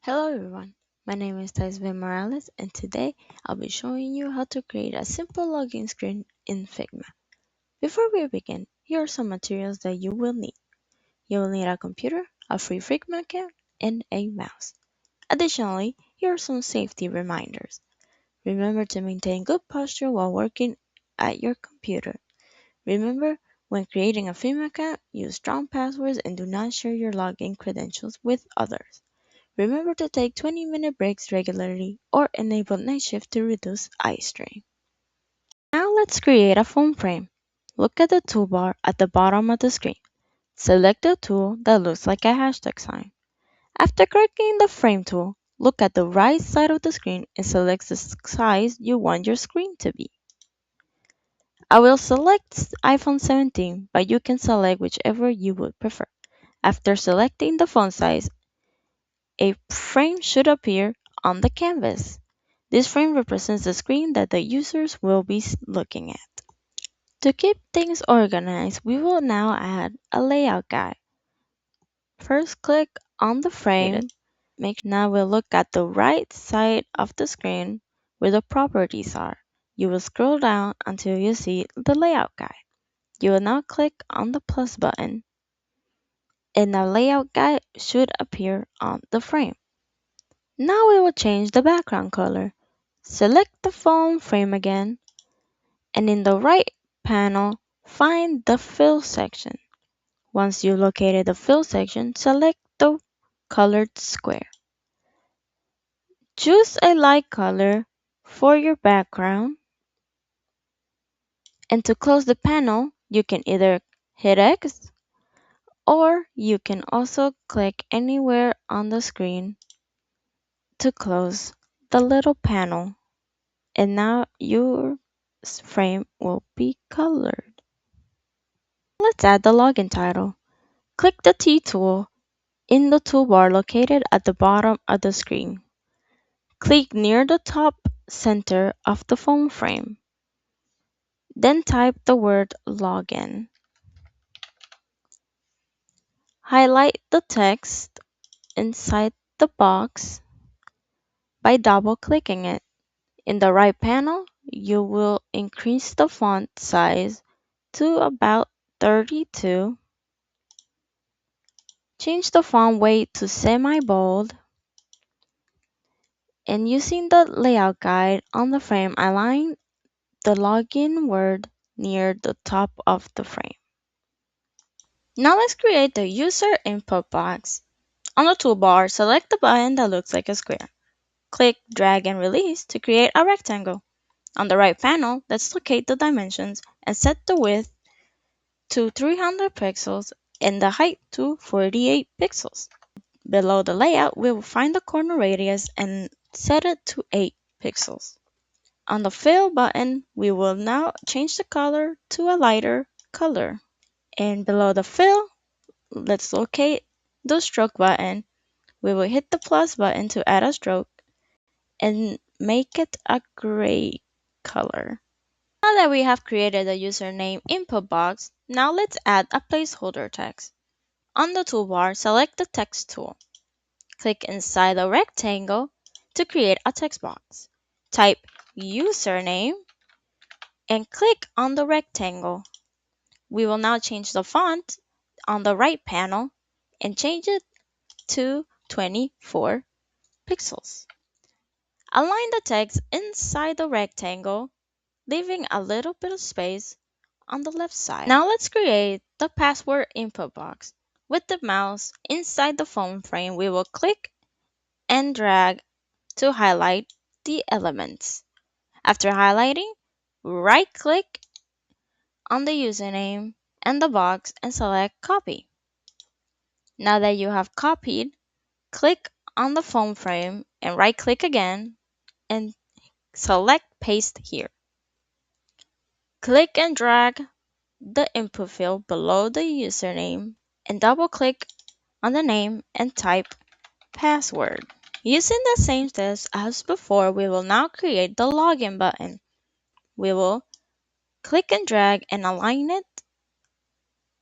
Hello everyone, my name is Taisve Morales and today I'll be showing you how to create a simple login screen in Figma. Before we begin, here are some materials that you will need. You will need a computer, a free Figma account, and a mouse. Additionally, here are some safety reminders. Remember to maintain good posture while working at your computer. Remember, when creating a Figma account, use strong passwords and do not share your login credentials with others. Remember to take 20-minute breaks regularly or enable night shift to reduce eye strain. Now let's create a phone frame. Look at the toolbar at the bottom of the screen. Select the tool that looks like a hashtag sign. After clicking the frame tool, look at the right side of the screen and select the size you want your screen to be. I will select iPhone 17, but you can select whichever you would prefer. After selecting the font size, a frame should appear on the canvas. This frame represents the screen that the users will be looking at. To keep things organized, we will now add a layout guide. First, click on the frame. Now we'll look at the right side of the screen where the properties are. You will scroll down until you see the layout guide. You will now click on the plus button and the layout guide should appear on the frame. Now we will change the background color. Select the phone frame again, and in the right panel, find the Fill section. Once you've located the Fill section, select the colored square. Choose a light color for your background, and to close the panel, you can either hit X or you can also click anywhere on the screen to close the little panel. And now your frame will be colored. Let's add the login title. Click the T tool in the toolbar located at the bottom of the screen. Click near the top center of the phone frame. Then type the word login. Highlight the text inside the box by double-clicking it. In the right panel, you will increase the font size to about 32. Change the font weight to semi-bold, and using the layout guide on the frame, align the login word near the top of the frame. Now let's create the user input box. On the toolbar, select the button that looks like a square. Click, drag, and release to create a rectangle. On the right panel, let's locate the dimensions and set the width to 300 pixels and the height to 48 pixels. Below the layout, we will find the corner radius and set it to 8 pixels. On the Fill button, we will now change the color to a lighter color. And below the Fill, let's locate the Stroke button. We will hit the plus button to add a stroke and make it a gray color. Now that we have created the username input box, now let's add a placeholder text. On the toolbar, select the Text tool. Click inside the rectangle to create a text box. Type username and click on the rectangle. We will now change the font on the right panel and change it to 24 pixels. Align the text inside the rectangle, leaving a little bit of space on the left side. Now let's create the password input box. With the mouse inside the phone frame, we will click and drag to highlight the elements. After highlighting, right-click on the username and the box and select Copy. Now that you have copied, click on the phone frame and right-click again and select Paste here. Click and drag the input field below the username and double-click on the name and type password. Using the same steps as before, we will now create the login button. We will click and drag and align it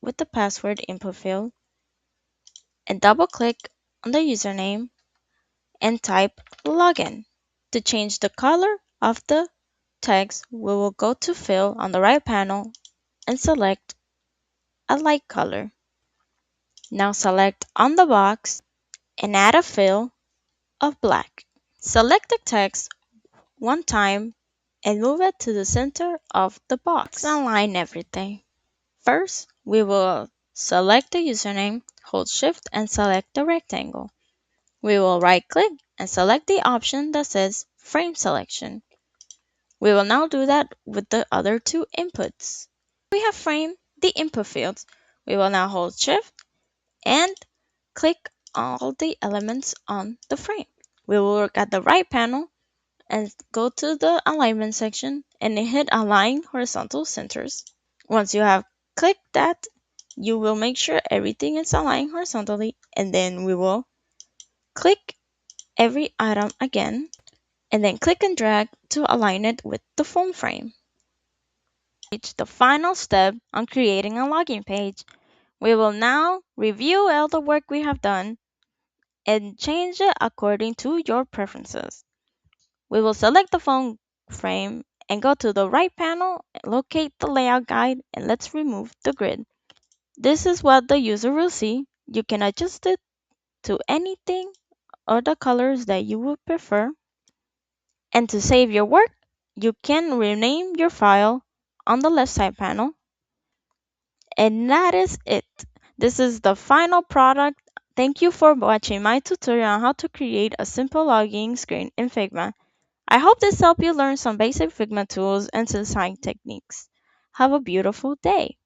with the password input field and double-click on the username and type login. To change the color of the text, we will go to Fill on the right panel and select a light color. Now select on the box and add a fill of black. Select the text one time and move it to the center of the box. Let's align everything. First, we will select the username, hold Shift and select the rectangle. We will right-click and select the option that says Frame Selection. We will now do that with the other two inputs. We have framed the input fields. We will now hold Shift and click all the elements on the frame. We will work at the right panel and go to the alignment section and hit Align Horizontal Centers. Once you have clicked that, you will make sure everything is aligned horizontally, and then we will click every item again and then click and drag to align it with the phone frame. Reach the final step on creating a login page. We will now review all the work we have done and change it according to your preferences. We will select the phone frame and go to the right panel, locate the layout guide, and let's remove the grid. This is what the user will see. You can adjust it to anything or the colors that you would prefer. And to save your work, you can rename your file on the left side panel. And that is it. This is the final product. Thank you for watching my tutorial on how to create a simple login screen in Figma. I hope this helped you learn some basic Figma tools and design techniques. Have a beautiful day.